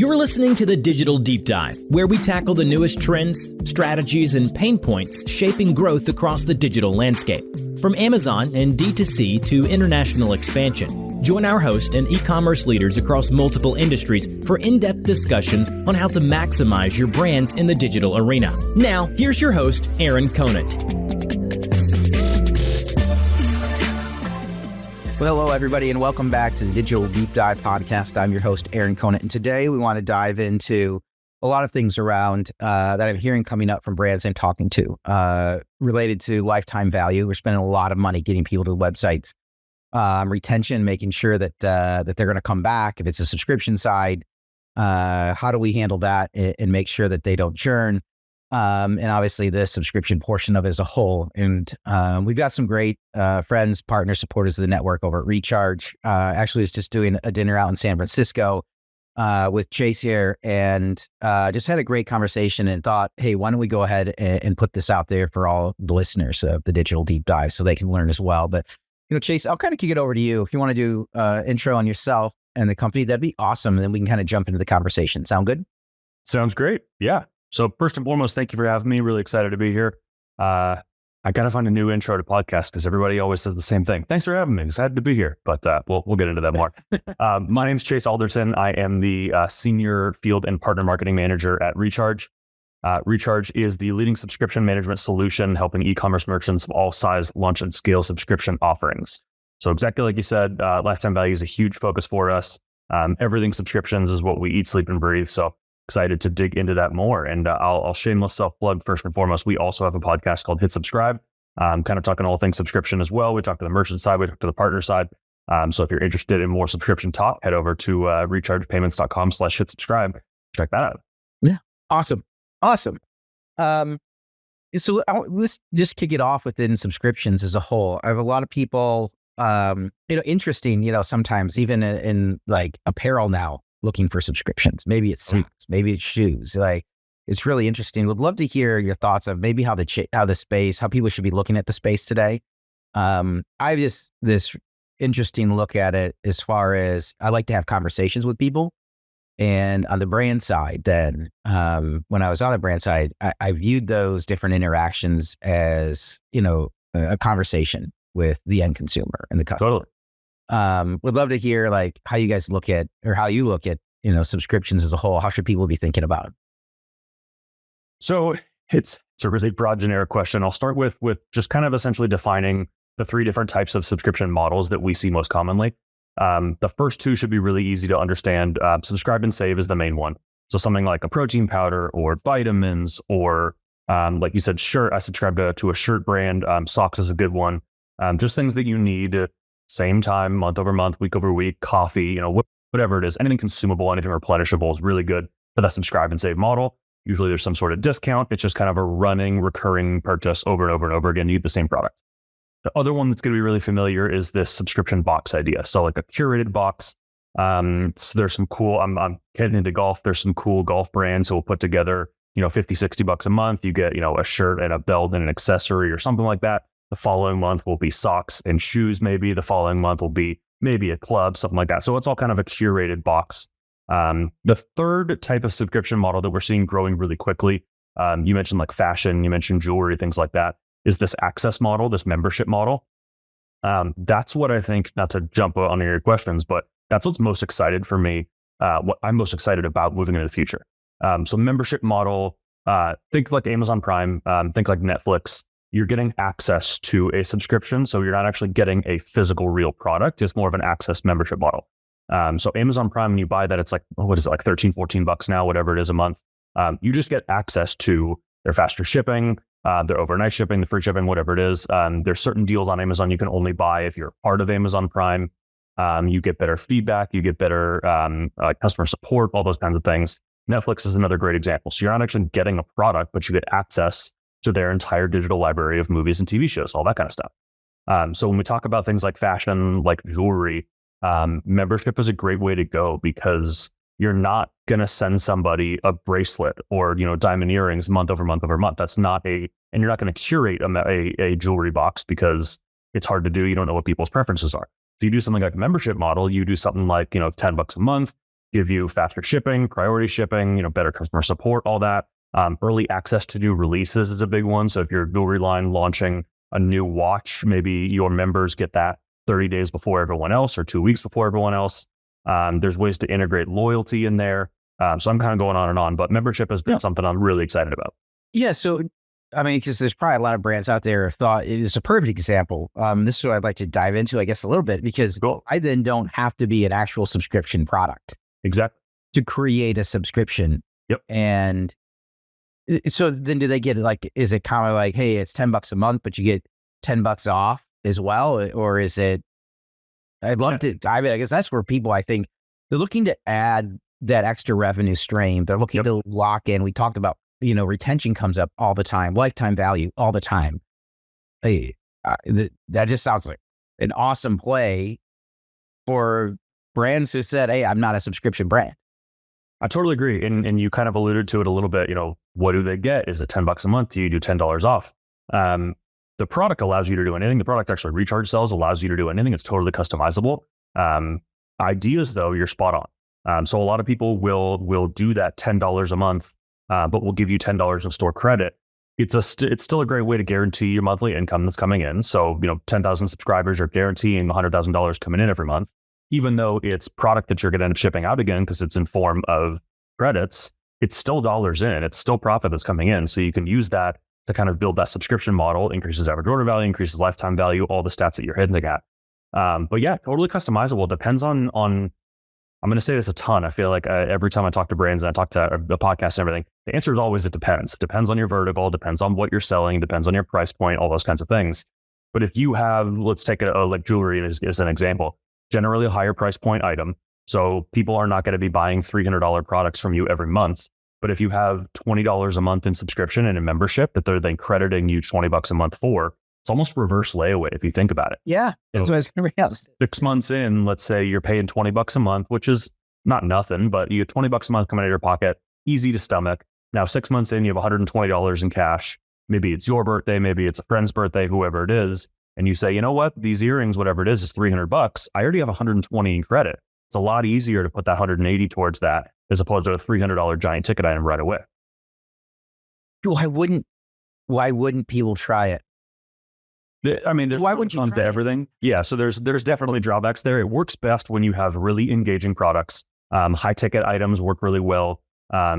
You're listening to the Digital Deep Dive, where we tackle the newest trends, strategies, and pain points shaping growth across the digital landscape. From Amazon and D2C to international expansion, join our host and e-commerce leaders across multiple industries for in-depth discussions on how to maximize your brands in the digital arena. Now, here's your host, Aaron Conant. Well, hello, everybody, and welcome back to the Digital Deep Dive podcast. I'm your host, Aaron Conant, and today we want to dive into a lot of things around that I'm hearing coming up from brands I'm talking to related to lifetime value. We're spending a lot of money getting people to the websites, retention, making sure that that they're going to come back. If it's a subscription side, how do we handle that and make sure that they don't churn? And obviously the subscription portion of it as a whole. And we've got some great friends, partners, supporters of the network over at Recharge. Actually, was just doing a dinner out in San Francisco with Chase here, and just had a great conversation and thought, hey, why don't we go ahead and put this out there for all the listeners of the Digital Deep Dive so they can learn as well. But, Chase, I'll kind of kick it over to you. If you want to do intro on yourself and the company, that'd be awesome. And then we can kind of jump into the conversation. Sound good? Sounds great. Yeah. So first and foremost, thank you for having me. Really excited to be here. I got to find a new intro to podcast because everybody always says the same thing. Thanks for having me. Excited to be here, but we'll get into that more. My name is Chase Alderton. I am the Senior Field and Partner Marketing Manager at Recharge. Recharge is the leading subscription management solution helping e-commerce merchants of all size launch and scale subscription offerings. So exactly like you said, lifetime value is a huge focus for us. Everything subscriptions is what we eat, sleep, and breathe. So excited to dig into that more. And I'll shameless self-plug first and foremost. We also have a podcast called Hit Subscribe, kind of talking all things subscription as well. We talk to the merchant side, we talk to the partner side. So if you're interested in more subscription talk, head over to rechargepayments.com/hit subscribe. Check that out. Yeah. Awesome. So let's just kick it off within subscriptions as a whole. I have a lot of people, interesting, sometimes even in like apparel now, looking for subscriptions. Maybe it's socks, maybe it's shoes. Like, it's really interesting. Would love to hear your thoughts of maybe how how people should be looking at the space today. I have this interesting look at it as far as I like to have conversations with people. And on the brand side, then when I was on the brand side, I viewed those different interactions as, a conversation with the end consumer and the customer. Totally. Would love to hear like how you guys look at, or how you look at, subscriptions as a whole. How should people be thinking about it? So it's a really broad, generic question. I'll start with just kind of essentially defining the three different types of subscription models that we see most commonly. The first two should be really easy to understand. Subscribe and save is the main one. So something like a protein powder or vitamins, or like you said, shirt. I subscribe to a shirt brand. Socks is a good one. Just things that you need. Same time, month over month, week over week, coffee, whatever it is, anything consumable, anything replenishable is really good for that subscribe and save model. Usually there's some sort of discount. It's just kind of a running, recurring purchase over and over and over again. You get the same product. The other one that's going to be really familiar is this subscription box idea. So like a curated box. So there's some cool, I'm getting into golf. There's some cool golf brands who will put together, $50-$60 a month. You get, a shirt and a belt and an accessory or something like that. The following month will be socks and shoes, maybe. The following month will be maybe a club, something like that. So it's all kind of a curated box. The third type of subscription model that we're seeing growing really quickly, you mentioned like fashion, you mentioned jewelry, things like that, is this access model, this membership model. That's what I think, not to jump on your questions, but that's what's most excited for me, what I'm most excited about moving into the future. So membership model, think like Amazon Prime, think like Netflix. You're getting access to a subscription. So you're not actually getting a physical real product. It's more of an access membership model. So Amazon Prime, when you buy that, it's like, what is it, like $13-$14 now, whatever it is a month. You just get access to their faster shipping, their overnight shipping, the free shipping, whatever it is. There's certain deals on Amazon you can only buy if you're part of Amazon Prime. You get better feedback, you get better customer support, all those kinds of things. Netflix is another great example. So you're not actually getting a product, but you get access to their entire digital library of movies and TV shows, all that kind of stuff. So when we talk about things like fashion, like jewelry, membership is a great way to go because you're not going to send somebody a bracelet or, diamond earrings month over month over month. That's not and you're not going to curate a jewelry box because it's hard to do. You don't know what people's preferences are. If you do something like a membership model, you do something like, $10 a month. give you faster shipping, priority shipping, better customer support, all that. Early access to new releases is a big one. So if you're a jewelry line launching a new watch, maybe your members get that 30 days before everyone else or 2 weeks before everyone else. There's ways to integrate loyalty in there. So I'm kind of going on and on, but membership has been something I'm really excited about. Yeah. So, because there's probably a lot of brands out there who thought it is a perfect example. This is what I'd like to dive into, I guess, a little bit, because I then don't have to be an actual subscription product. Exactly. To create a subscription. Yep. And so then do they get is it kind of like, hey, it's $10 a month, but you get $10 off as well? Or is it, I'd love to dive in. I guess that's where people, I think, they're looking to add that extra revenue stream. They're looking to lock in. We talked about, retention comes up all the time, lifetime value all the time. Hey, that just sounds like an awesome play for brands who said, hey, I'm not a subscription brand. I totally agree. And you kind of alluded to it a little bit. What do they get? Is it $10 a month? Do you do $10 off? The product allows you to do anything. The product actually recharge cells allows you to do anything. It's totally customizable. Ideas, though, you're spot on. So a lot of people will do that $10 a month, but will give you $10 in store credit. It's still a great way to guarantee your monthly income that's coming in. So 10,000 subscribers are guaranteeing $100,000 coming in every month. Even though it's product that you're going to end up shipping out again because it's in form of credits, it's still dollars in. It's still profit that's coming in. So you can use that to kind of build that subscription model, increases average order value, increases lifetime value, all the stats that you're hitting at. But yeah, totally customizable. Depends on. I'm going to say this a ton. I feel like every time I talk to brands and I talk to the podcast and everything, the answer is always it depends. It depends on your vertical, depends on what you're selling, depends on your price point, all those kinds of things. But if you have, let's take like jewelry as an example. Generally a higher price point item. So people are not going to be buying $300 products from you every month. But if you have $20 a month in subscription and a membership that they're then crediting you $20 a month for, it's almost reverse layaway if you think about it. Yeah. That's what I was going to bring 6 months in, let's say you're paying $20 a month, which is not nothing, but you get $20 a month coming out of your pocket, easy to stomach. Now 6 months in, you have $120 in cash. Maybe it's your birthday, maybe it's a friend's birthday, whoever it is. And you say, you know what, these earrings, whatever it is $300. I already have 120 in credit. It's a lot easier to put that 180 towards that as opposed to a $300 giant ticket item right away. Why wouldn't people try it? There's why wouldn't you try everything? Yeah, so there's definitely drawbacks there. It works best when you have really engaging products. High ticket items work really well.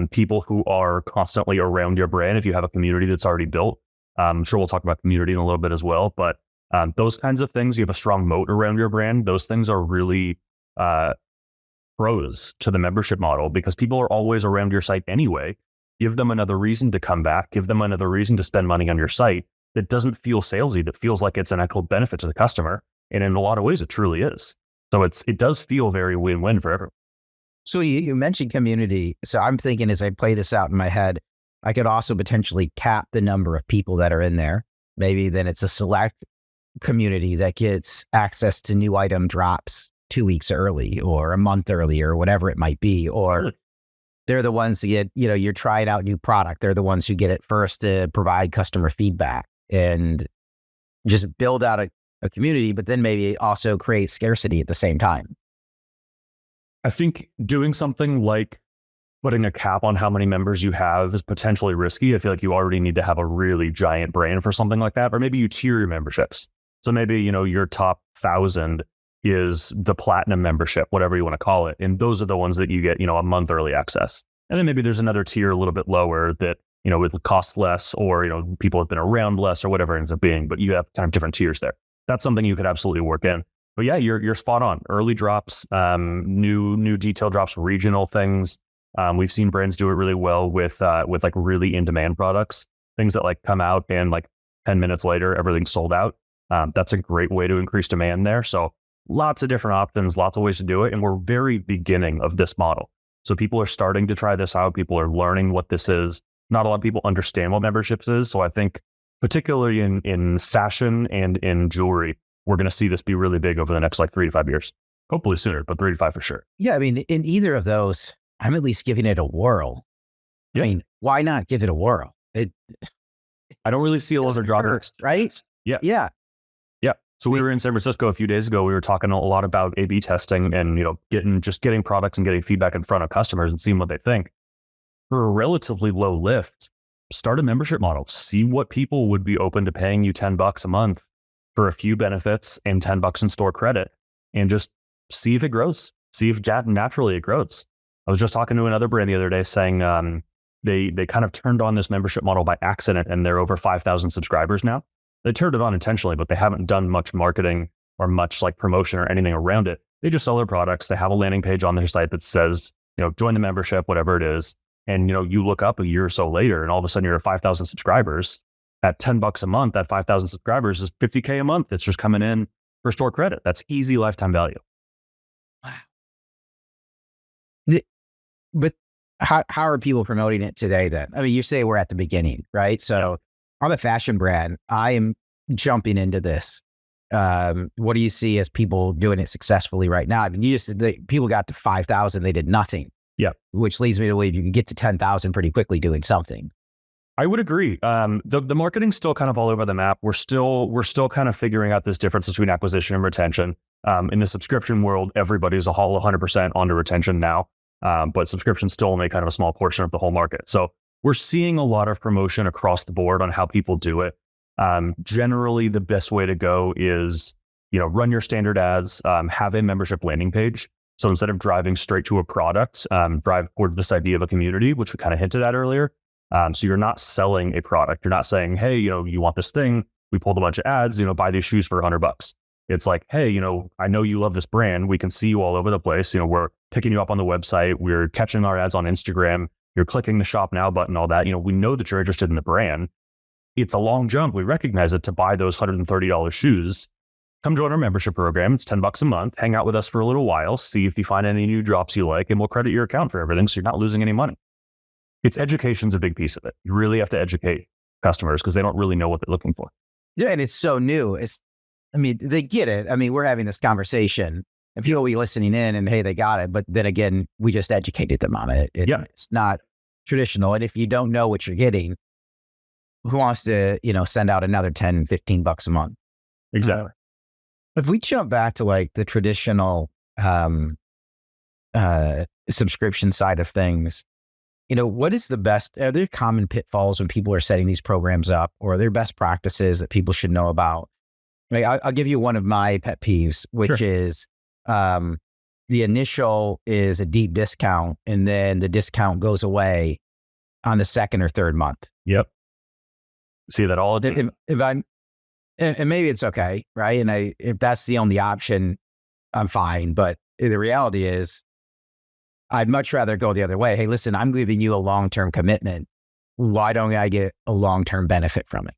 People who are constantly around your brand, if you have a community that's already built. I'm sure we'll talk about community in a little bit as well, but those kinds of things, you have a strong moat around your brand. Those things are really pros to the membership model because people are always around your site anyway. Give them another reason to come back. Give them another reason to spend money on your site that doesn't feel salesy, that feels like it's an actual benefit to the customer. And in a lot of ways, it truly is. So it does feel very win-win for everyone. So you mentioned community. So I'm thinking as I play this out in my head, I could also potentially cap the number of people that are in there. Maybe then it's a select community that gets access to new item drops 2 weeks early or a month early or whatever it might be. Or they're the ones to get, you're trying out new product. They're the ones who get it first to provide customer feedback and just build out a community, but then maybe also create scarcity at the same time. I think doing something like putting a cap on how many members you have is potentially risky. I feel like you already need to have a really giant brand for something like that. Or maybe you tier your memberships. So maybe, your top 1,000 is the platinum membership, whatever you want to call it. And those are the ones that you get, a month early access. And then maybe there's another tier a little bit lower that, it costs less or, people have been around less or whatever it ends up being, but you have kind of different tiers there. That's something you could absolutely work in. But yeah, you're spot on. Early drops, new detail drops, regional things. We've seen brands do it really well with like really in-demand products, things that like come out and like 10 minutes later, everything's sold out. That's a great way to increase demand there. So lots of different options, lots of ways to do it. And we're very beginning of this model. So people are starting to try this out. People are learning what this is. Not a lot of people understand what memberships is. So I think particularly in fashion and in jewelry, we're going to see this be really big over the next like 3 to 5 years. Hopefully sooner, but 3 to 5 for sure. Yeah. In either of those, I'm at least giving it a whirl. Yeah. Why not give it a whirl? I don't really see a lot of drawbacks, right? Yeah. Yeah. Yeah. So we were in San Francisco a few days ago. We were talking a lot about A/B testing and, getting products and getting feedback in front of customers and seeing what they think. For a relatively low lift, start a membership model. See what people would be open to paying you $10 a month for a few benefits and $10 in store credit, and just see if it grows. See if naturally it grows. I was just talking to another brand the other day saying they kind of turned on this membership model by accident, and they're over 5,000 subscribers now. They turned it on intentionally, but they haven't done much marketing or much like promotion or anything around it. They just sell their products. They have a landing page on their site that says, join the membership, whatever it is. And, you look up a year or so later and all of a sudden you're at 5,000 subscribers at $10 a month. That 5,000 subscribers is $50K a month. It's just coming in for store credit. That's easy lifetime value. Wow. But how are people promoting it today then? I mean, you say we're at the beginning, right? So I'm a fashion brand. I am jumping into this. What do you see as people doing it successfully right now? I mean, people got to 5,000, they did nothing. Yeah. Which leads me to believe you can get to 10,000 pretty quickly doing something. I would agree. The marketing's still kind of all over the map. We're still kind of figuring out this difference between acquisition and retention. In the subscription world, everybody's 100% onto retention now. But subscriptions still only kind of a small portion of the whole market. So we're seeing a lot of promotion across the board on how people do it. Generally, the best way to go is, run your standard ads, have a membership landing page. So instead of driving straight to a product, drive toward this idea of a community, which we kind of hinted at earlier. So you're not selling a product. You're not saying, hey, you want this thing? We pulled a bunch of ads, buy these shoes for $100. It's like, hey, I know you love this brand. We can see you all over the place. We're picking you up on the website. We're catching our ads on Instagram. You're clicking the shop now button, all that. We know that you're interested in the brand. It's a long jump. We recognize it to buy those $130 shoes. Come join our membership program. It's $10 a month. Hang out with us for a little while. See if you find any new drops you like, and we'll credit your account for everything so you're not losing any money. Education's a big piece of it. You really have to educate customers because they don't really know what they're looking for. Yeah, and it's so new. They get it. We're having this conversation and people will be listening in and, hey, they got it. But then again, we just educated them on it. It's not traditional. And if you don't know what you're getting, who wants to, send out another 10, $15 a month? Exactly. If we jump back to like the traditional subscription side of things, what is the best? Are there common pitfalls when people are setting these programs up, or are there best practices that people should know about? I'll give you one of my pet peeves, which is the initial is a deep discount, and then the discount goes away on the second or third month. Yep. See that all the time. And maybe it's okay, right? And if that's the only option, I'm fine. But the reality is, I'd much rather go the other way. Hey, listen, I'm giving you a long-term commitment. Why don't I get a long-term benefit from it?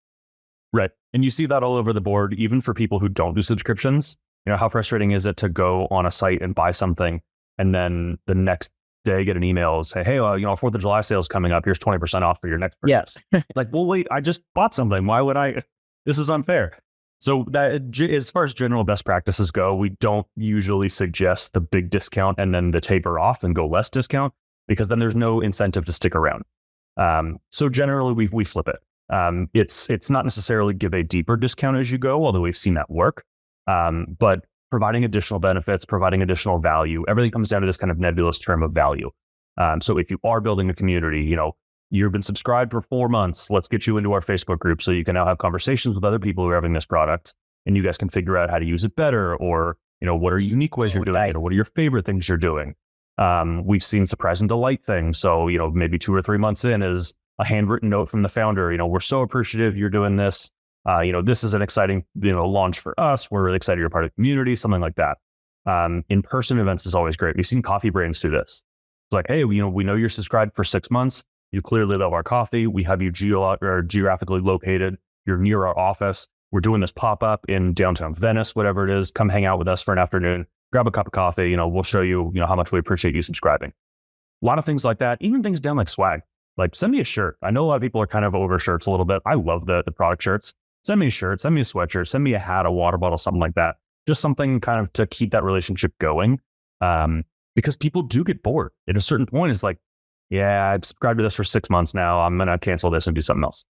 Right. And you see that all over the board, even for people who don't do subscriptions. How frustrating is it to go on a site and buy something and then the next day get an email say, hey, 4th of July sales coming up. Here's 20% off for your next purchase. Yes. Like, well, wait, I just bought something. Why would I? This is unfair. So that, as far as general best practices go, we don't usually suggest the big discount and then the taper off and go less discount, because then there's no incentive to stick around. So generally we flip it. It's not necessarily give a deeper discount as you go, although we've seen that work. But providing additional benefits, providing additional value, everything comes down to this kind of nebulous term of value. So if you are building a community, you've been subscribed for 4 months, let's get you into our Facebook group so you can now have conversations with other people who are having this product, and you guys can figure out how to use it better, or, what are unique ways you're doing it, or what are your favorite things you're doing. We've seen surprise and delight things. So, maybe 2 or 3 months in is a handwritten note from the founder, we're so appreciative you're doing this. This is an exciting, launch for us. We're really excited you're part of the community, something like that. In-person events is always great. We've seen coffee brands do this. It's like, hey, we know you're subscribed for 6 months. You clearly love our coffee. We have you geographically located. You're near our office. We're doing this pop-up in downtown Venice, whatever it is. Come hang out with us for an afternoon. Grab a cup of coffee. We'll show you, how much we appreciate you subscribing. A lot of things like that. Even things down like swag. Like, send me a shirt. I know a lot of people are kind of over shirts a little bit. I love the product shirts. Send me a shirt. Send me a sweatshirt. Send me a hat, a water bottle, something like that. Just something kind of to keep that relationship going. Because people do get bored. At a certain point, it's like, yeah, I've subscribed to this for 6 months now. I'm going to cancel this and do something else.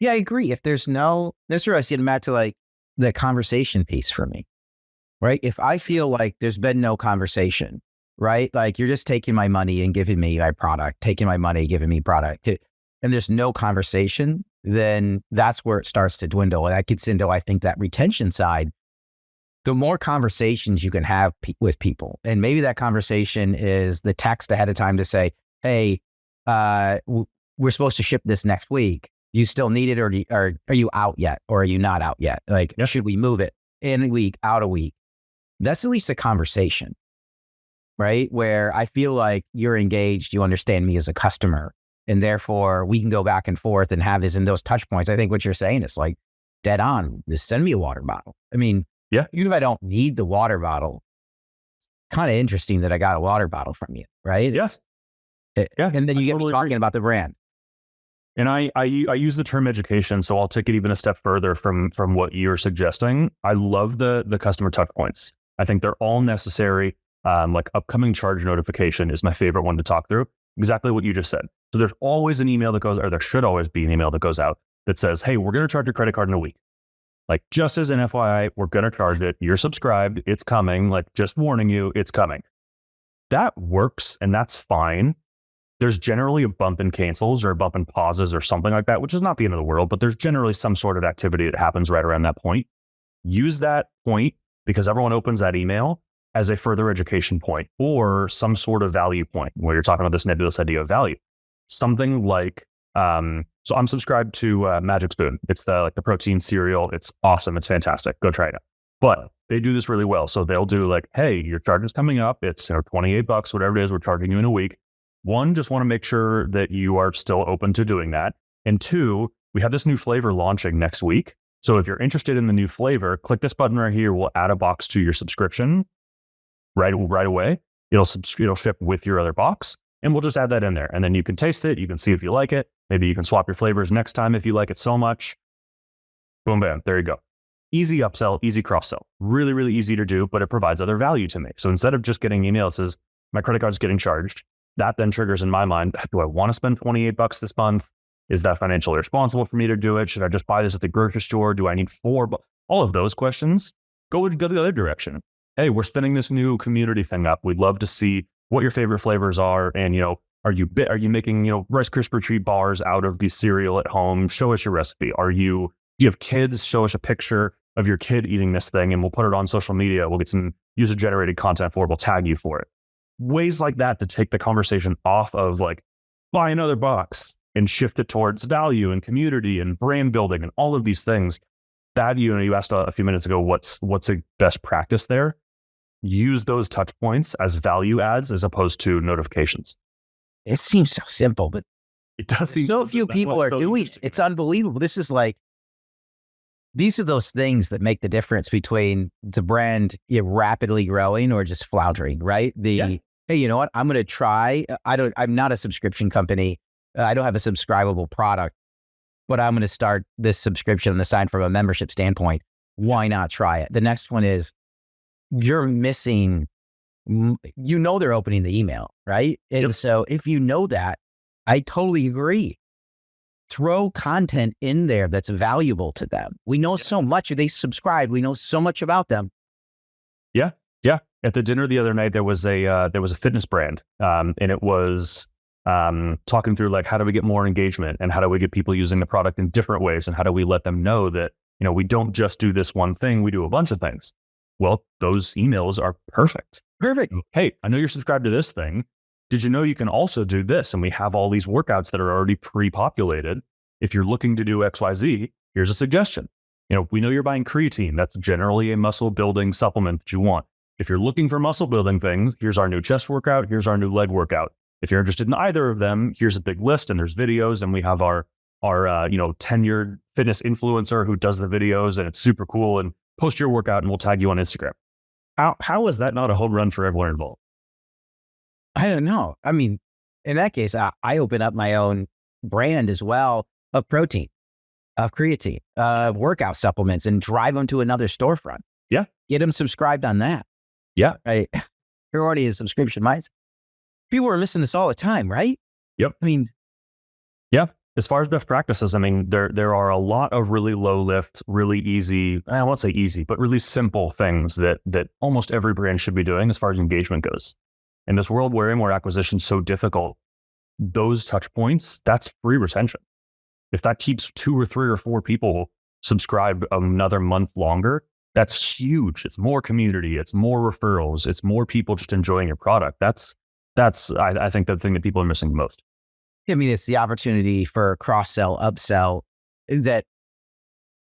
Yeah, I agree. If there's no, that's where I see it, Matt, to like, the conversation piece for me, right? If I feel like there's been no conversation, right? Like you're just taking my money and giving me my product, taking my money, giving me product, and there's no conversation, then that's where it starts to dwindle. And that gets into, I think, that retention side. The more conversations you can have with people, and maybe that conversation is the text ahead of time to say, hey, we're supposed to ship this next week. Do you still need it, or are you out yet, or are you not out yet? Like, should we move it in a week, out a week? That's at least a conversation, right? Where I feel like you're engaged, you understand me as a customer, and therefore we can go back and forth and have this in those touch points. I think what you're saying is like dead on. Just send me a water bottle. I mean, even if I don't need the water bottle, it's kind of interesting that I got a water bottle from you, right? Yes. And then you get me talking about the brand. And I use the term education, so I'll take it even a step further from what you're suggesting. I love the customer touch points. I think they're all necessary. Like upcoming charge notification is my favorite one to talk through. Exactly what you just said. So there's always an email that goes, or there should always be an email that goes out that says, hey, we're going to charge your credit card in a week. Like, just as an FYI, we're going to charge it. You're subscribed. It's coming. Like, just warning you, it's coming. That works, and that's fine. There's generally a bump in cancels or a bump in pauses or something like that, which is not the end of the world, but there's generally some sort of activity that happens right around that point. Use that point, because everyone opens that email, as a further education point or some sort of value point where you're talking about this nebulous idea of value. Something like, so I'm subscribed to Magic Spoon. It's the protein cereal. It's awesome. It's fantastic. Go try it out. But they do this really well. So they'll do like, hey, your charge is coming up. It's $28, whatever it is, we're charging you in a week. One, just want to make sure that you are still open to doing that. And two, we have this new flavor launching next week. So if you're interested in the new flavor, click this button right here. We'll add a box to your subscription right away. It'll ship with your other box, and we'll just add that in there. And then you can taste it. You can see if you like it. Maybe you can swap your flavors next time if you like it so much. Boom, bam. There you go. Easy upsell, easy cross sell. Really, really easy to do, but it provides other value to me. So instead of just getting email that says my credit card's getting charged, that then triggers in my mind, do I want to spend $28 this month? Is that financially responsible for me to do it? Should I just buy this at the grocery store? Do I need $4? All of those questions go the other direction. Hey, we're spinning this new community thing up. We'd love to see what your favorite flavors are. And, are you making, Rice Krispie treat bars out of the cereal at home? Show us your recipe. Do you have kids? Show us a picture of your kid eating this thing, and we'll put it on social media. We'll get some user-generated content for it. We'll tag you for it. Ways like that to take the conversation off of like, buy another box, and shift it towards value and community and brand building and all of these things. That, you asked a few minutes ago, what's a best practice there? Use those touch points as value adds as opposed to notifications. It seems so simple, but it does seem so few people are doing it. It's unbelievable. This is like, these are those things that make the difference between the brand rapidly growing or just floundering, right? Hey, you know what? I'm going to try. I'm not a subscription company. I don't have a subscribable product, but I'm going to start this subscription on the side from a membership standpoint. Why not try it? The next one is, you're missing, they're opening the email, right? And so if you know that, I totally agree. Throw content in there that's valuable to them. We know so much. They subscribe. We know so much about them. Yeah. At the dinner the other night, there was a fitness brand, and it was talking through like, how do we get more engagement, and how do we get people using the product in different ways, and how do we let them know that we don't just do this one thing, we do a bunch of things. Well, those emails are perfect. Hey, I know you're subscribed to this thing. Did you know you can also do this? And we have all these workouts that are already pre-populated. If you're looking to do XYZ, here's a suggestion. We know you're buying creatine. That's generally a muscle building supplement that you want. If you're looking for muscle building things, here's our new chest workout. Here's our new leg workout. If you're interested in either of them, here's a big list, and there's videos, and we have our tenured fitness influencer who does the videos, and it's super cool, and post your workout and we'll tag you on Instagram. How is that not a home run for everyone involved? I don't know. I mean, in that case, I open up my own brand as well of protein, of creatine, workout supplements, and drive them to another storefront. Yeah. Get them subscribed on that. Yeah. Right. You're already a subscription mindset. People are missing this all the time, right? Yep. I mean, yeah. as far as best practices, I mean, there are a lot of really low lift, really easy, I won't say easy, but really simple things that almost every brand should be doing as far as engagement goes. In this world where acquisition is so difficult, those touch points, that's free retention. If that keeps 2 or 3 or 4 people subscribed another month longer, that's huge. It's more community, it's more referrals, it's more people just enjoying your product. That's I think the thing that people are missing the most. I mean, it's the opportunity for cross-sell, upsell that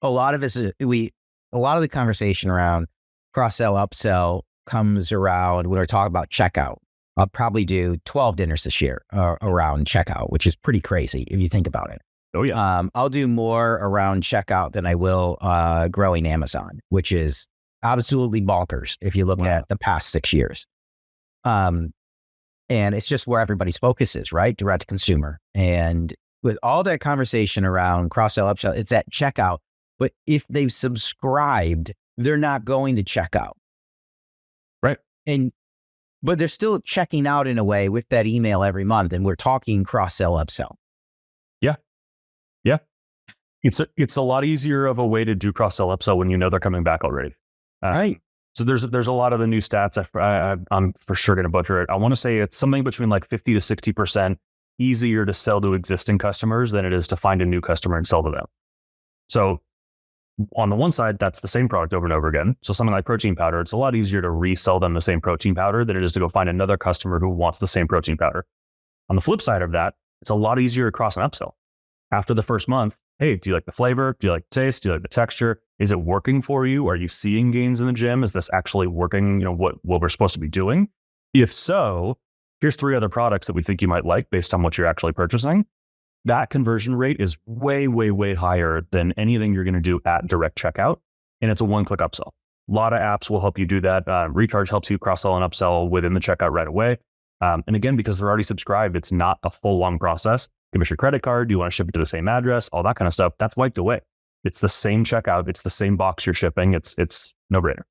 a lot of the conversation around cross-sell, upsell comes around when we're talking about checkout. I'll probably do 12 dinners this year around checkout, which is pretty crazy if you think about it. Oh yeah. I'll do more around checkout than I will growing Amazon, which is absolutely bonkers if you look at the past 6 years. And it's just where everybody's focus is, right? Direct to consumer. And with all that conversation around cross-sell, upsell, it's at checkout. But if they've subscribed, they're not going to check out. Right. But they're still checking out in a way with that email every month. And we're talking cross-sell, upsell. Yeah. Yeah. It's a lot easier of a way to do cross-sell, upsell when you know they're coming back already. Right. So there's a lot of the new stats. I'm for sure going to butcher it. I want to say it's something between like 50 to 60% easier to sell to existing customers than it is to find a new customer and sell to them. So on the one side, that's the same product over and over again. So something like protein powder, it's a lot easier to resell them the same protein powder than it is to go find another customer who wants the same protein powder. On the flip side of that, it's a lot easier to cross and upsell. After the first month, hey, do you like the flavor? Do you like the taste? Do you like the texture? Is it working for you? Are you seeing gains in the gym? Is this actually working, what we're supposed to be doing? If so, here's 3 other products that we think you might like based on what you're actually purchasing. That conversion rate is way, way, way higher than anything you're going to do at direct checkout. And it's a one-click upsell. A lot of apps will help you do that. Recharge helps you cross-sell and upsell within the checkout right away. And again, because they're already subscribed, it's not a full-on process. Give us your credit card. Do you want to ship it to the same address? All that kind of stuff. That's wiped away. It's the same checkout. It's the same box you're shipping. It's no brainer.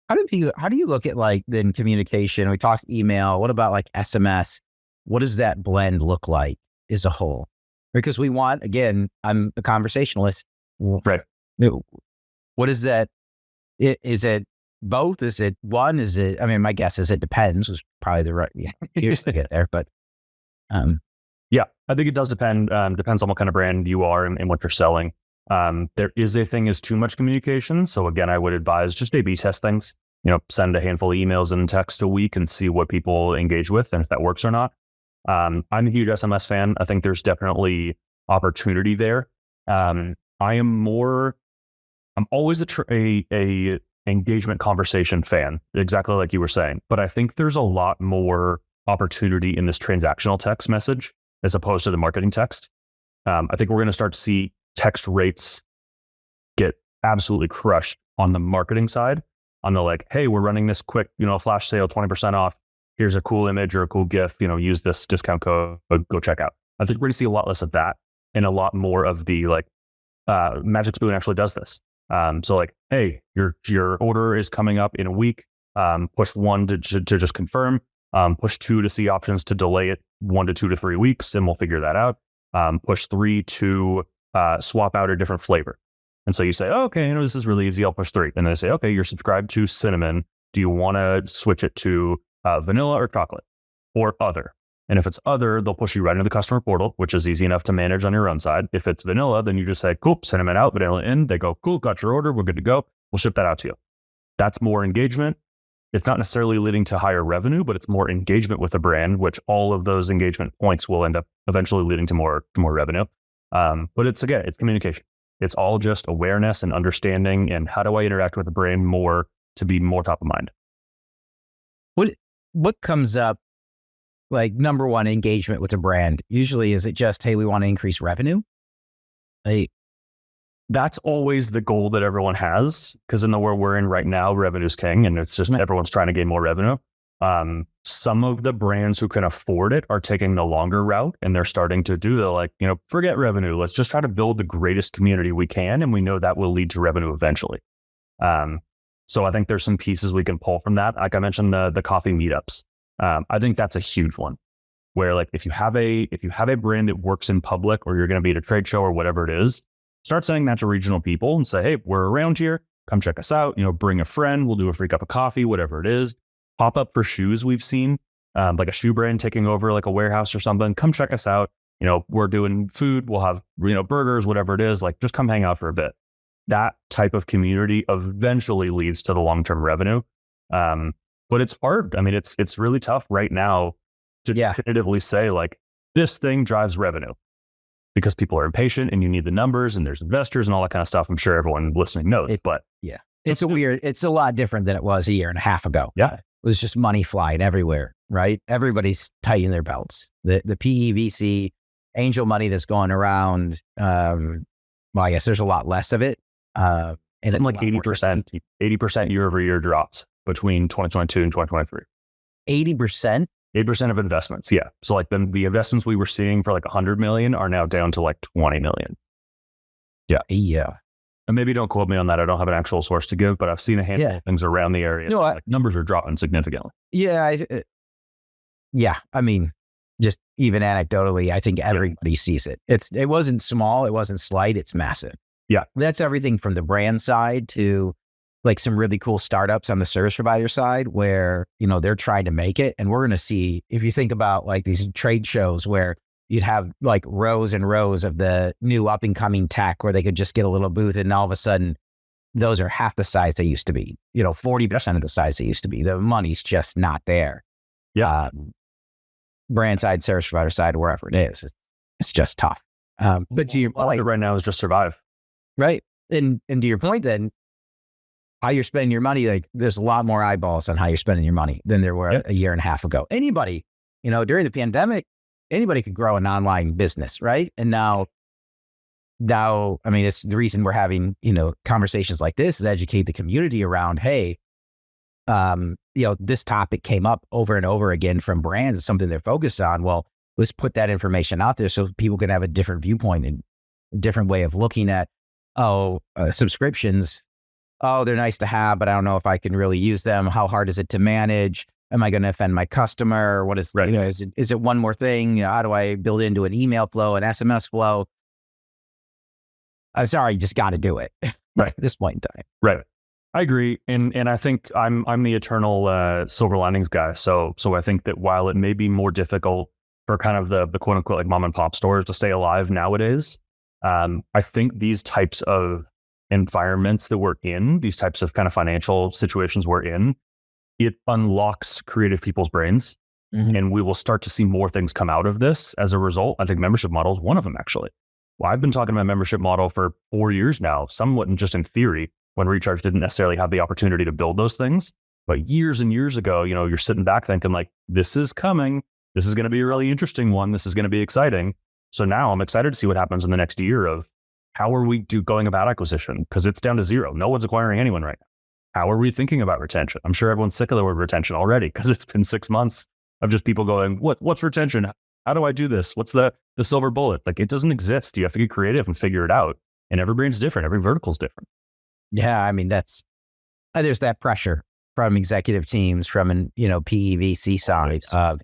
How do you look at like then communication? We talked email. What about like SMS? What does that blend look like as a whole? Because we want, again, I'm a conversationalist. Right. What is that? Is it both? Is it one? Is it, I mean, my guess is it depends is probably the right years to get there, but yeah, I think it does depend. Depends on what kind of brand you are and what you're selling. There is a thing as too much communication. So again, I would advise just A/B test things. Send a handful of emails and text a week and see what people engage with and if that works or not. I'm a huge SMS fan. I think there's definitely opportunity there. I'm always a engagement conversation fan, exactly like you were saying. But I think there's a lot more opportunity in this transactional text message as opposed to the marketing text. I think we're going to start to see text rates get absolutely crushed on the marketing side. On the like, hey, we're running this quick, flash sale, 20% off. Here's a cool image or a cool GIF, use this discount code, go check out. I think we're going to see a lot less of that and a lot more of the like, Magic Spoon actually does this. So like, hey, your order is coming up in a week. Push 1 to just confirm. Push 2 to see options to delay it 1 to 2 to 3 weeks, and we'll figure that out. Push 3 to swap out a different flavor. And so you say, oh, okay, this is really easy. I'll push 3. And they say, okay, you're subscribed to cinnamon. Do you want to switch it to vanilla or chocolate or other? And if it's other, they'll push you right into the customer portal, which is easy enough to manage on your own side. If it's vanilla, then you just say, cool, cinnamon out, vanilla in. They go, cool, got your order. We're good to go. We'll ship that out to you. That's more engagement. It's not necessarily leading to higher revenue, but it's more engagement with the brand, which all of those engagement points will end up eventually leading to more revenue. But it's communication. It's all just awareness and understanding and how do I interact with the brand more to be more top of mind. What comes up like number one engagement with a brand? Usually is it just, hey, we want to increase revenue? That's always the goal that everyone has, because in the world we're in right now, revenue is king, and it's just everyone's trying to gain more revenue. Some of the brands who can afford it are taking the longer route, and they're starting to do forget revenue. Let's just try to build the greatest community we can, and we know that will lead to revenue eventually. So I think there's some pieces we can pull from that. Like I mentioned, the coffee meetups. I think that's a huge one. where like if you have a brand that works in public or you're going to be at a trade show or whatever it is, start saying that to regional people and say, hey, we're around here. Come check us out. Bring a friend. We'll do a free cup of coffee, whatever it is. Pop up for shoes we've seen, like a shoe brand taking over like a warehouse or something. Come check us out. We're doing food. We'll have, burgers, whatever it is. Like just come hang out for a bit. That type of community eventually leads to the long-term revenue. But it's hard. I mean, it's really tough right now to definitively say like this thing drives revenue because people are impatient and you need the numbers and there's investors and all that kind of stuff. I'm sure everyone listening knows, but it's a lot different than it was a year and a half ago. Yeah. It was just money flying everywhere, right? Everybody's tightening their belts. The PEVC angel money that's going around. Well, I guess there's a lot less of it. And it's like 80% year over year drops between 2022 and 2023. 80%? 8% of investments. Yeah. So like the investments we were seeing for like 100 million are now down to like 20 million. Yeah. Yeah. And maybe don't quote me on that. I don't have an actual source to give, but I've seen a handful of things around the area. So like numbers are dropping significantly. Yeah. I mean, just even anecdotally, I think everybody sees it. It wasn't small. It wasn't slight. It's massive. Yeah. That's everything from the brand side to like some really cool startups on the service provider side where, they're trying to make it. And we're going to see, if you think about like these trade shows where you'd have like rows and rows of the new up and coming tech where they could just get a little booth and all of a sudden those are half the size they used to be, 40% of the size they used to be. The money's just not there. Yeah. Brand side, service provider side, wherever it is, it's just tough. But to your point right now is just survive. Right. And to your point then, how you're spending your money, like there's a lot more eyeballs on how you're spending your money than there were a year and a half ago. Anybody, during the pandemic, anybody could grow an online business, right? And now, I mean, it's the reason we're having, conversations like this is educate the community around, hey, this topic came up over and over again from brands. It's something they're focused on. Well, let's put that information out there so people can have a different viewpoint and a different way of looking at, subscriptions. Oh, they're nice to have, but I don't know if I can really use them. How hard is it to manage? Am I going to offend my customer? What is, is it one more thing? How do I build into an email flow, an SMS flow? Sorry, you just got to do it right at this point in time. Right. I agree. And I think I'm the eternal silver linings guy. So I think that while it may be more difficult for kind of the quote unquote like mom and pop stores to stay alive nowadays, I think these types of environments that we're in, these types of kind of financial situations we're in, it unlocks creative people's brains. Mm-hmm. And we will start to see more things come out of this as a result. I think membership model is one of them, actually. Well, I've been talking about membership model for 4 years now, somewhat just in theory, when Recharge didn't necessarily have the opportunity to build those things. But years and years ago, you're sitting back thinking like, this is coming. This is going to be a really interesting one. This is going to be exciting. So now I'm excited to see what happens in the next year of how are we going about acquisition? Because it's down to zero. No one's acquiring anyone right now. How are we thinking about retention? I'm sure everyone's sick of the word retention already because it's been 6 months of just people going, what's retention? How do I do this? What's the silver bullet? Like it doesn't exist. You have to get creative and figure it out. And every brand's different. Every vertical's different. Yeah. I mean, there's that pressure from executive teams from an, PEVC side of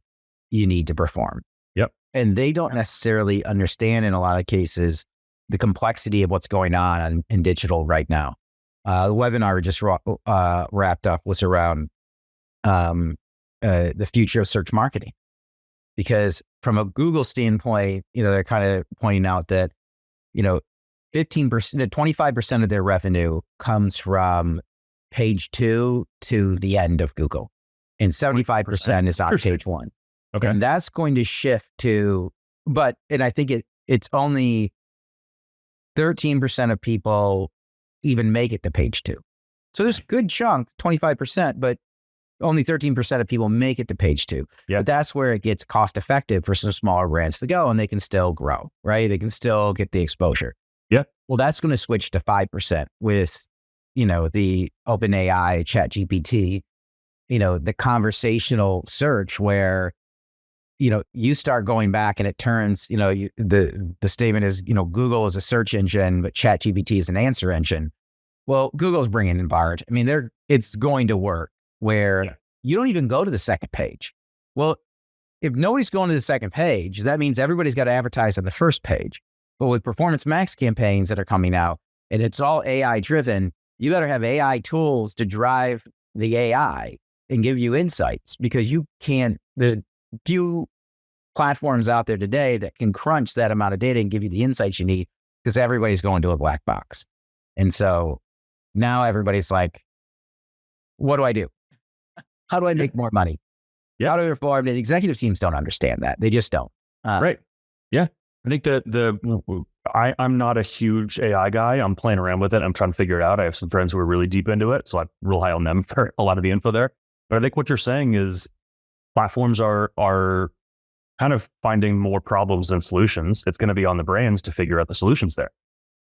you need to perform. Yep. And they don't necessarily understand in a lot of cases the complexity of what's going on in digital right now. The webinar we just wrapped up was around the future of search marketing. Because from a Google standpoint, they're kind of pointing out that, 15%, 25% of their revenue comes from page 2 to the end of Google. And 75% is on page 1. Okay. And that's going to shift to, and I think it's only 13% of people even make it to page 2. So there's a good chunk, 25%, but only 13% of people make it to page 2. Yeah. But that's where it gets cost effective for some smaller brands to go and they can still grow, right? They can still get the exposure. Yeah. Well, that's going to switch to 5% with, the OpenAI, ChatGPT, the conversational search where, you start going back and it turns, the statement is, Google is a search engine, but ChatGPT is an answer engine. Well, Google's bringing in Bard. I mean, it's going to work where you don't even go to the second page. Well, if nobody's going to the second page, that means everybody's got to advertise on the first page. But with Performance Max campaigns that are coming out, and it's all AI driven, you better have AI tools to drive the AI and give you insights, because you can't, there's few platforms out there today that can crunch that amount of data and give you the insights you need, because everybody's going to a black box. And so now everybody's like, what do I do? How do I make more money? Yeah. How do I perform? And the executive teams don't understand that. They just don't. Right. Yeah. I think that I'm not a huge AI guy. I'm playing around with it. I'm trying to figure it out. I have some friends who are really deep into it, so I rely on them for a lot of the info there. But I think what you're saying is platforms are kind of finding more problems than solutions. It's going to be on the brands to figure out the solutions there.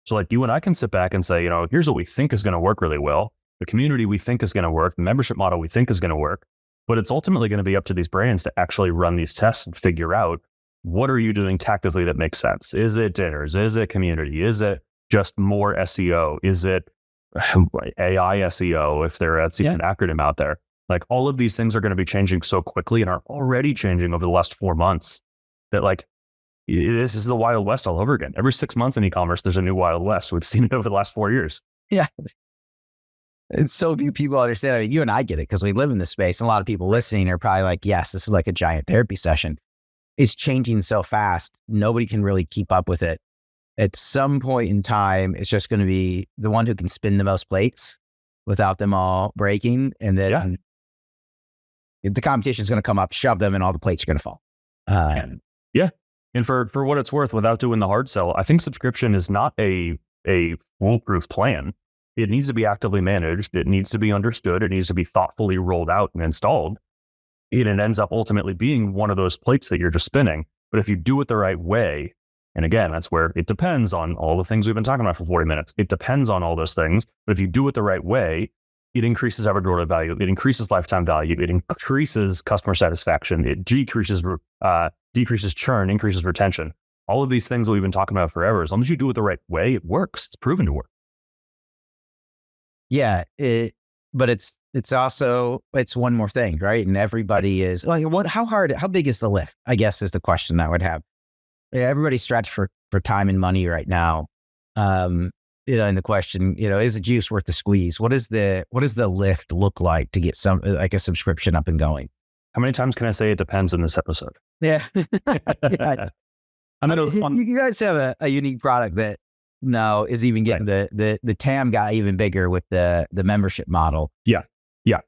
So like you and I can sit back and say, here's what we think is going to work really well. The community we think is going to work. The membership model we think is going to work. But it's ultimately going to be up to these brands to actually run these tests and figure out, what are you doing tactically that makes sense? Is it dinners? Is it community? Is it just more SEO? Is it AI SEO, if that's even an acronym out there? Like, all of these things are going to be changing so quickly and are already changing over the last 4 months that this is the Wild West all over again. Every 6 months in e-commerce, there's a new Wild West. We've seen it over the last 4 years. Yeah. It's so few people understand. I mean, you and I get it because we live in this space. And a lot of people listening are probably like, yes, this is like a giant therapy session. It's changing so fast. Nobody can really keep up with it. At some point in time, it's just going to be the one who can spin the most plates without them all breaking. And then the competition is going to come up, shove them, and all the plates are going to fall. And for what it's worth, without doing the hard sell, I think subscription is not a foolproof plan. It needs to be actively managed. It needs to be understood. It needs to be thoughtfully rolled out and installed. And it ends up ultimately being one of those plates that you're just spinning. But if you do it the right way, and again, that's where it depends on all the things we've been talking about for 40 minutes. It depends on all those things. But if you do it the right way, it increases average order value. It increases lifetime value. It increases customer satisfaction. It decreases churn, increases retention. All of these things that we've been talking about forever. As long as you do it the right way, it works. It's proven to work. Yeah, but it's also, it's one more thing, right? And everybody is like, how big is the lift? I guess is the question I would have. Everybody's stretched for time and money right now. And the question, is the juice worth the squeeze? What does the lift look like to get some, like a subscription up and going? How many times can I say it depends in this episode? Yeah. Yeah. You guys have a unique product that now is even getting the TAM got even bigger with the membership model. Yeah.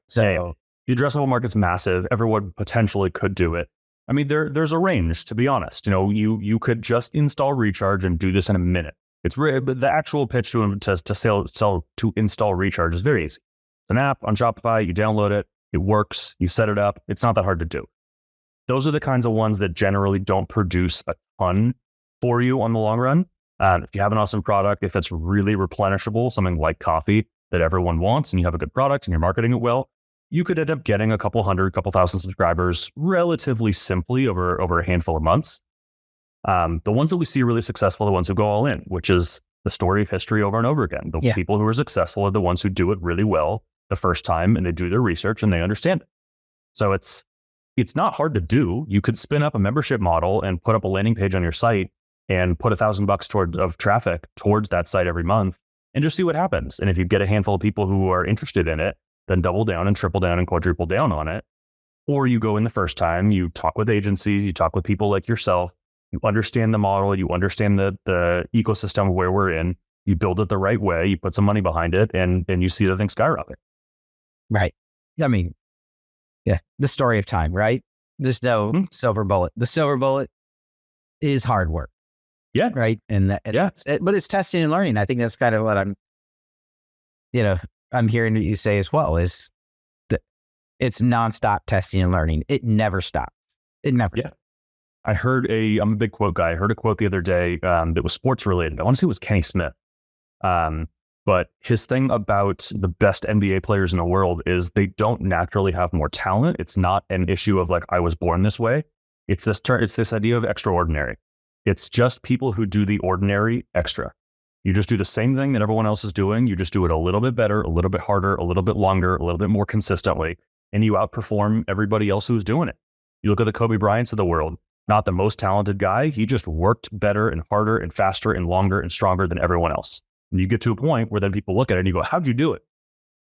So the addressable market's massive. Everyone potentially could do it. I mean, there's a range, to be honest. You could just install Recharge and do this in a minute. It's but the actual pitch to install Recharge is very easy. It's an app on Shopify. You download it. It works. You set it up. It's not that hard to do. Those are the kinds of ones that generally don't produce a ton for you on the long run. If you have an awesome product, if it's really replenishable, something like coffee that everyone wants, and you have a good product and you're marketing it well, you could end up getting a couple thousand subscribers relatively simply over a handful of months. The ones that we see really successful are the ones who go all in, which is the story of history over and over again. The people who are successful are the ones who do it really well the first time, and they do their research and they understand it. So it's not hard to do. You could spin up a membership model and put up a landing page on your site and put $1,000 of traffic towards that site every month and just see what happens. And if you get a handful of people who are interested in it, then double down and triple down and quadruple down on it. Or you go in the first time, you talk with agencies, you talk with people like yourself, you understand the model, you understand the ecosystem where we're in, you build it the right way, you put some money behind it, and you see the thing skyrocket. Right. I mean, the story of time, right? There's no silver bullet. The silver bullet is hard work. Yeah. Right. But it's testing and learning. I think that's kind of what I'm hearing you say as well, is that it's nonstop testing and learning. It never stops. It never stops. I'm a big quote guy. I heard a quote the other day that was sports related. I want to say it was Kenny Smith. But his thing about the best NBA players in the world is they don't naturally have more talent. It's not an issue of like, I was born this way. It's this idea of extraordinary. It's just people who do the ordinary extra. You just do the same thing that everyone else is doing. You just do it a little bit better, a little bit harder, a little bit longer, a little bit more consistently, and you outperform everybody else who's doing it. You look at the Kobe Bryants of the world, not the most talented guy. He just worked better and harder and faster and longer and stronger than everyone else. And you get to a point where then people look at it and you go, how'd you do it?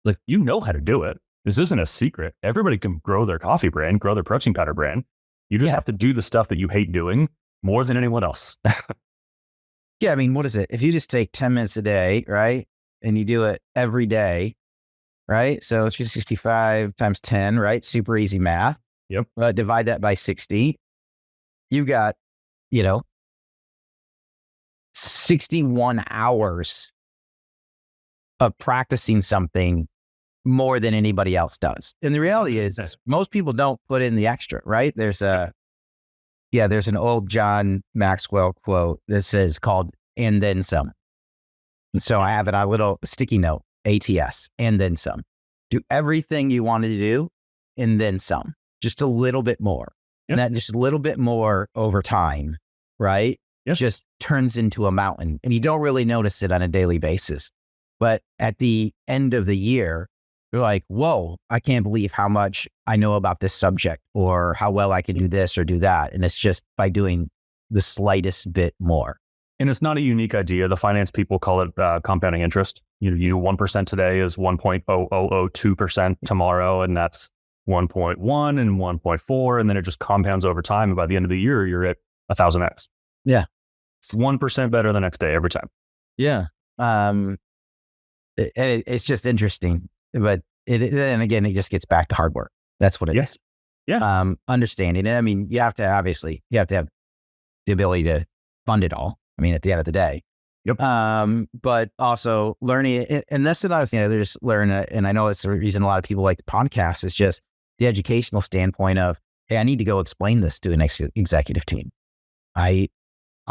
Like, you know how to do it. This isn't a secret. Everybody can grow their coffee brand, grow their protein powder brand. You just have to do the stuff that you hate doing more than anyone else. Yeah. I mean, what is it? If you just take 10 minutes a day, right? And you do it every day, right? So 365 times 10, right? Super easy math. Yep. Divide that by 60. You got, 61 hours of practicing something more than anybody else does. And the reality is most people don't put in the extra, right? There's an old John Maxwell quote that says called, and then some. And so I have it on a little sticky note, ATS, and then some. Do everything you wanted to do and then some, just a little bit more. Yep. And that just a little bit more over time, right? Yep. Just turns into a mountain and you don't really notice it on a daily basis. But at the end of the year, you're like, whoa, I can't believe how much I know about this subject or how well I can do this or do that. And it's just by doing the slightest bit more. And it's not a unique idea. The finance people call it compounding interest. You do 1% today is 1.0002% tomorrow, and that's 1.1 and 1.4, and then it just compounds over time. And by the end of the year, you're at 1,000x. Yeah. It's 1% better the next day every time. Yeah. It's just interesting, but and again, it just gets back to hard work. That's what it is. Yeah. Understanding it. I mean, you have to have the ability to fund it all. I mean, at the end of the day. Yep. But also learning it. And that's another thing. They just learn it. And I know it's the reason a lot of people like the podcast is just the educational standpoint of, hey, I need to go explain this to an executive team. I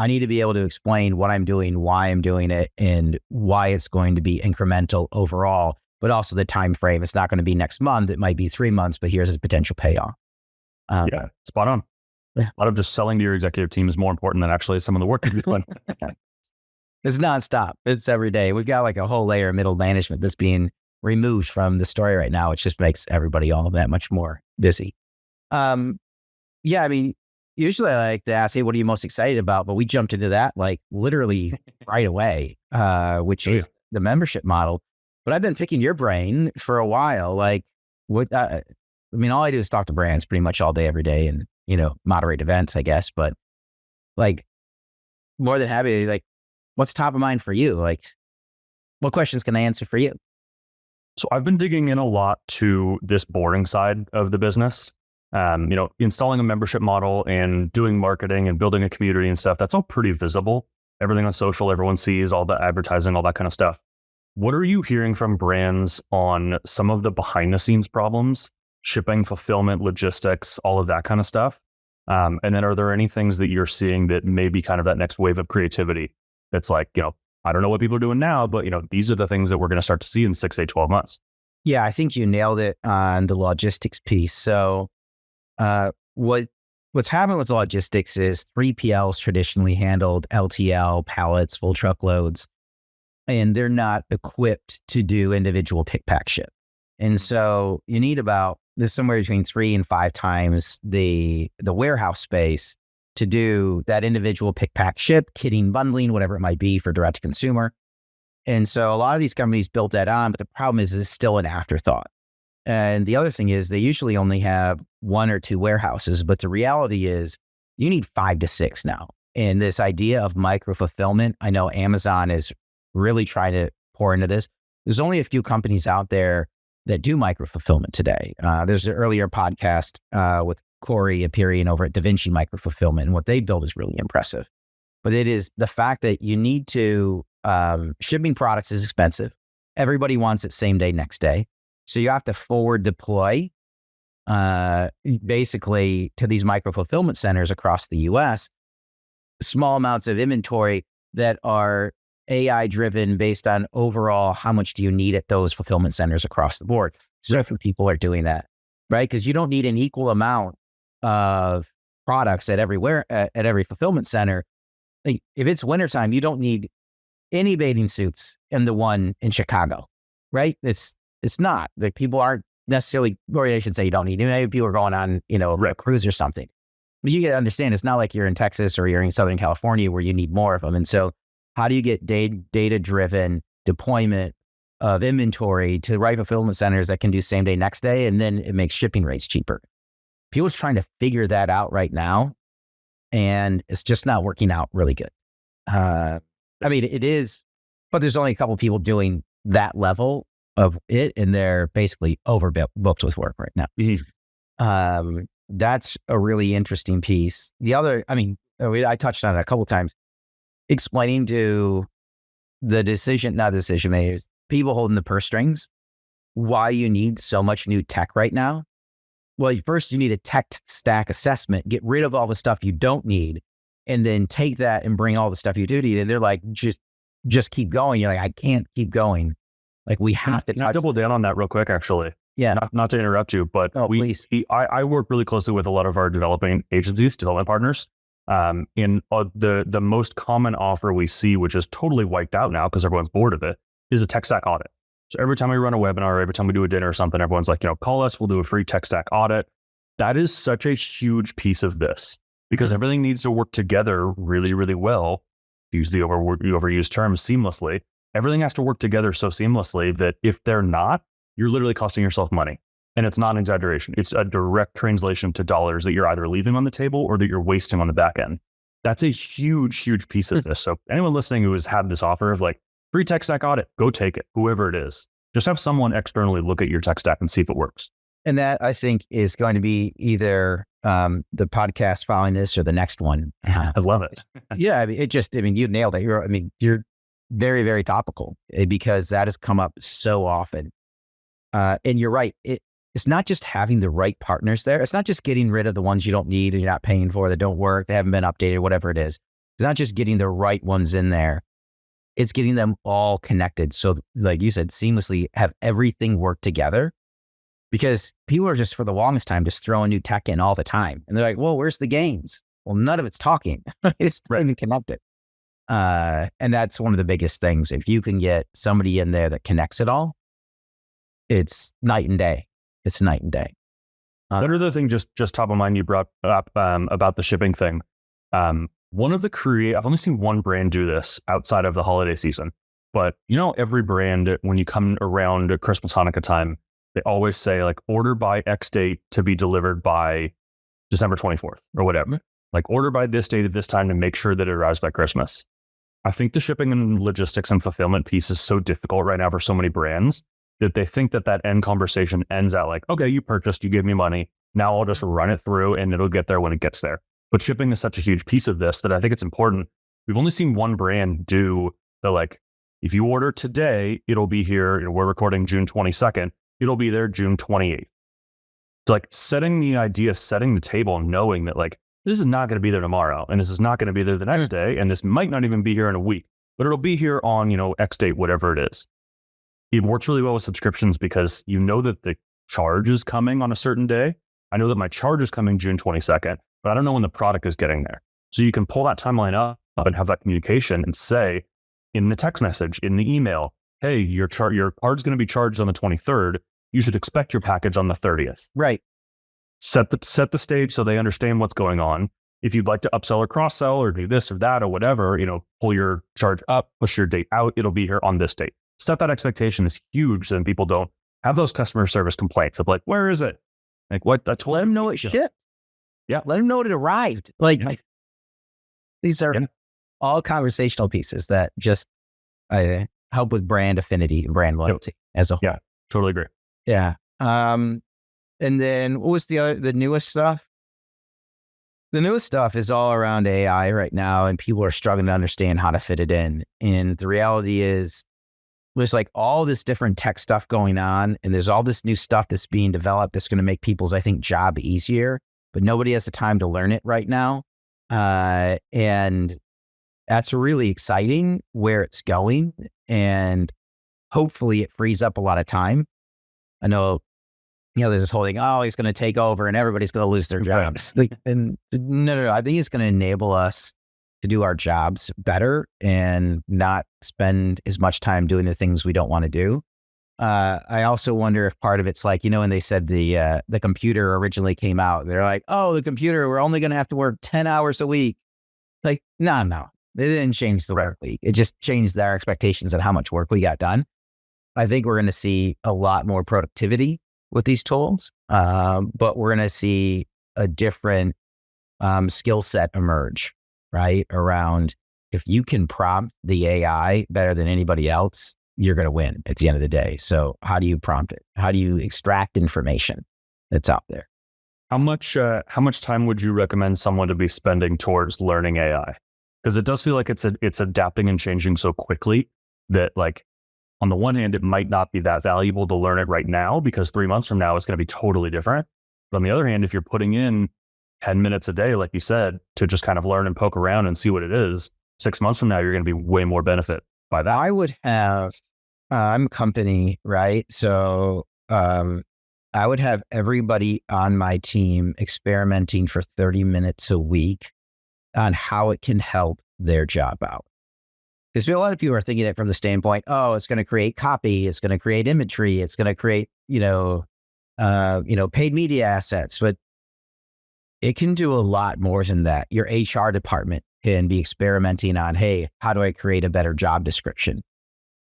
need to be able to explain what I'm doing, why I'm doing it, and why it's going to be incremental overall, but also the time frame. It's not going to be next month. It might be 3 months, but here's a potential payoff. Yeah, spot on. Yeah. A lot of just selling to your executive team is more important than actually some of the work you're doing. It's nonstop. It's every day. We've got like a whole layer of middle management that's being removed from the story right now, which just makes everybody all that much more busy. Yeah, I mean, usually I like to ask, hey, what are you most excited about? But we jumped into that like literally right away, which is the membership model. But I've been picking your brain for a while. Like, all I do is talk to brands pretty much all day, every day, and moderate events, I guess. But like, more than happy. Like, what's top of mind for you? Like, what questions can I answer for you? So I've been digging in a lot to this boring side of the business. Installing a membership model and doing marketing and building a community and stuff, that's all pretty visible. Everything on social, everyone sees all the advertising, all that kind of stuff. What are you hearing from brands on some of the behind the scenes problems, shipping, fulfillment, logistics, all of that kind of stuff? And then are there any things that you're seeing that may be kind of that next wave of creativity that's like, I don't know what people are doing now, but these are the things that we're going to start to see in 6, 8, 12 months. Yeah, I think you nailed it on the logistics piece. So what's happened with logistics is 3PLs traditionally handled LTL, pallets, full truckloads, and they're not equipped to do individual pick, pack, ship. And so you need there's somewhere between 3 and 5 times the warehouse space to do that individual pick, pack, ship, kitting, bundling, whatever it might be for direct to consumer. And so a lot of these companies built that on, but the problem is it's still an afterthought. And the other thing is they usually only have 1 or 2 warehouses, but the reality is you need 5 to 6 now. And this idea of micro fulfillment, I know Amazon is really trying to pour into this. There's only a few companies out there that do micro fulfillment today. There's an earlier podcast with Corey Aperian over at Da Vinci Micro Fulfillment, and what they build is really impressive. But it is the fact that you need to, shipping products is expensive. Everybody wants it same day, next day. So you have to forward deploy basically to these micro fulfillment centers across the US, small amounts of inventory that are AI driven based on overall how much do you need at those fulfillment centers across the board. So different people are doing that, right? Because you don't need an equal amount of products at every fulfillment center. Like, if it's wintertime, you don't need any bathing suits in the one in Chicago, right? It's not. Like, people aren't necessarily, or I should say you don't need. Maybe people are going on, a cruise or something. But you gotta understand, it's not like you're in Texas or you're in Southern California where you need more of them. And so how do you get data-driven deployment of inventory to the right fulfillment centers that can do same day, next day, and then it makes shipping rates cheaper? People's trying to figure that out right now, and it's just not working out really good. It is, but there's only a couple people doing that level of it, and they're basically overbooked with work right now. Mm-hmm. That's a really interesting piece. The other, I touched on it a couple times, explaining to not decision makers, people holding the purse strings, why you need so much new tech right now. Well, first you need a tech stack assessment, get rid of all the stuff you don't need, and then take that and bring all the stuff you do need. And they're like, just keep going. You're like, I can't keep going. Like, we have to double down on that real quick, actually. Yeah. Not to interrupt you, but please. I work really closely with a lot of our development partners. And the most common offer we see, which is totally wiped out now because everyone's bored of it, is a tech stack audit. So every time we run a webinar, every time we do a dinner or something, everyone's like, call us, we'll do a free tech stack audit. That is such a huge piece of this because everything needs to work together really, really well. Use the overused term seamlessly. Everything has to work together so seamlessly that if they're not, you're literally costing yourself money. And it's not an exaggeration. It's a direct translation to dollars that you're either leaving on the table or that you're wasting on the back end. That's a huge, huge piece of this. So anyone listening who has had this offer of like free tech stack audit, go take it, whoever it is. Just have someone externally look at your tech stack and see if it works. And that, I think, is going to be either the podcast following this or the next one. I love it. Yeah, you nailed it. You're very, very topical because that has come up so often. And you're right. It's not just having the right partners there. It's not just getting rid of the ones you don't need and you're not paying for, that don't work, they haven't been updated, whatever it is. It's not just getting the right ones in there. It's getting them all connected. So like you said, seamlessly have everything work together, because people are just, for the longest time, just throwing new tech in all the time. And they're like, well, where's the gains? Well, none of it's talking. It's not even connected. And that's one of the biggest things. If you can get somebody in there that connects it all, it's night and day. It's night and day. Another thing, just top of mind, you brought up about the shipping thing. One of the I've only seen one brand do this outside of the holiday season, but every brand, when you come around Christmas, Hanukkah time, they always say like order by X date to be delivered by December 24th or whatever. Like order by this date at this time to make sure that it arrives by Christmas. I think the shipping and logistics and fulfillment piece is so difficult right now for so many brands that they think that end conversation ends at like, okay, you purchased, you gave me money. Now I'll just run it through and it'll get there when it gets there. But shipping is such a huge piece of this that I think it's important. We've only seen one brand do the like, if you order today, it'll be here. We're recording June 22nd. It'll be there June 28th. So like setting the table and knowing that like, this is not going to be there tomorrow. And this is not going to be there the next day. And this might not even be here in a week, but it'll be here on, X date, whatever it is. It works really well with subscriptions because you know that the charge is coming on a certain day. I know that my charge is coming June 22nd, but I don't know when the product is getting there. So you can pull that timeline up and have that communication and say in the text message, in the email, hey, your card's going to be charged on the 23rd. You should expect your package on the 30th. Right. Set the stage so they understand what's going on. If you'd like to upsell or cross-sell or do this or that or whatever, pull your charge up, push your date out. It'll be here on this date. Set that expectation is huge, so then people don't have those customer service complaints of like, where is it? Like, what? I told Let them know it shipped. Yeah. Let them know it arrived. These are all conversational pieces that just help with brand affinity and brand loyalty as a whole. Yeah, totally agree. Yeah. And then what was the newest stuff? The newest stuff is all around AI right now, and people are struggling to understand how to fit it in. And the reality is there's like all this different tech stuff going on, and there's all this new stuff that's being developed that's going to make people's, I think, job easier, but nobody has the time to learn it right now. And that's really exciting where it's going. And hopefully it frees up a lot of time. I know, there's this whole thing, he's going to take over and everybody's going to lose their jobs. And no. I think it's going to enable us to do our jobs better and not spend as much time doing the things we don't want to do. I also wonder if part of it's like, when they said the computer originally came out, they're like, oh, the computer, we're only going to have to work 10 hours a week. Like, no, they didn't change the work week. It just changed their expectations on how much work we got done. I think we're going to see a lot more productivity with these tools, but we're going to see a different skill set emerge, right? Around if you can prompt the AI better than anybody else, you're going to win at the end of the day. So how do you prompt it? How do you extract information that's out there? How much time would you recommend someone to be spending towards learning AI? Because it does feel like it's adapting and changing so quickly that, like, on the one hand, it might not be that valuable to learn it right now because 3 months from now, it's going to be totally different. But on the other hand, if you're putting in 10 minutes a day, like you said, to just kind of learn and poke around and see what it is, 6 months from now, you're going to be way more benefit by that. I would have, I'm a company, right? So I would have everybody on my team experimenting for 30 minutes a week on how it can help their job out. Because a lot of people are thinking it from the standpoint, oh, it's going to create copy, it's going to create imagery, it's going to create, paid media assets, but it can do a lot more than that. Your HR department can be experimenting on, hey, how do I create a better job description?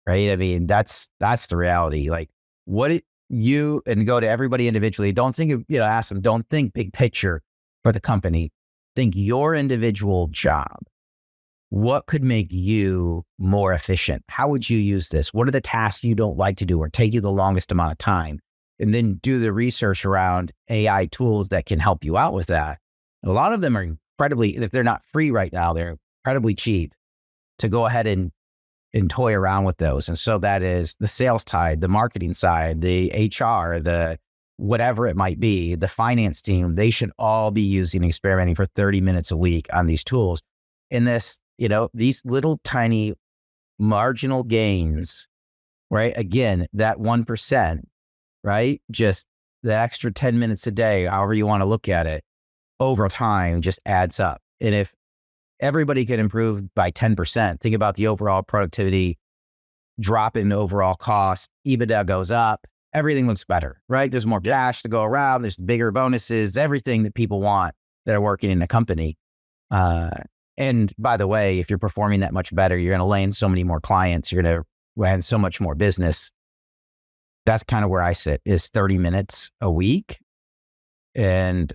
Right? I mean, that's the reality. Like, and go to everybody individually. Don't think of, ask them, don't think big picture for the company. Think your individual job. What could make you more efficient? How would you use this? What are the tasks you don't like to do or take you the longest amount of time? And then do the research around AI tools that can help you out with that. A lot of them are incredibly, if they're not free right now, they're incredibly cheap to go ahead and toy around with those. And so that is the sales side, the marketing side, the HR, the whatever it might be, the finance team, they should all be experimenting for 30 minutes a week on these tools. In this, these little tiny marginal gains, right? Again, that 1%, right? Just the extra 10 minutes a day, however you want to look at it, over time just adds up. And if everybody can improve by 10%, think about the overall productivity, drop in overall cost, EBITDA goes up, everything looks better, right? There's more cash to go around. There's bigger bonuses, everything that people want that are working in a company. And by the way, if you're performing that much better, you're going to land so many more clients. You're going to land so much more business. That's kind of where I sit, is 30 minutes a week. And,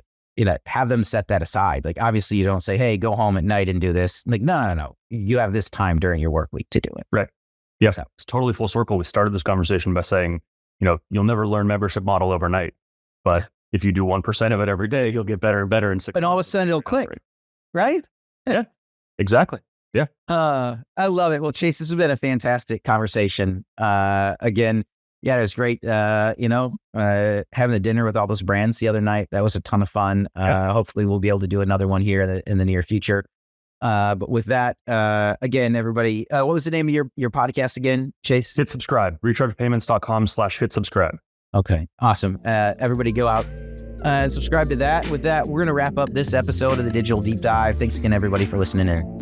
have them set that aside. Like, obviously you don't say, hey, go home at night and do this. Like, no. You have this time during your work week to do it. Right. Yeah. So, it's totally full circle. We started this conversation by saying, you'll never learn membership model overnight, but if you do 1% of it every day, you'll get better and better in 6 months. And all of a sudden it'll click, right? Yeah, exactly. Yeah. I love it. Well, Chase, this has been a fantastic conversation. Again, yeah, it was great. Having the dinner with all those brands the other night, that was a ton of fun. Hopefully we'll be able to do another one here in the near future. But with that, again, everybody, what was the name of your podcast again, Chase? Hit subscribe, rechargepayments.com/hit subscribe. Okay, awesome. Everybody go out and subscribe to that. With that, we're going to wrap up this episode of the Digital Deep Dive. Thanks again, everybody, for listening in.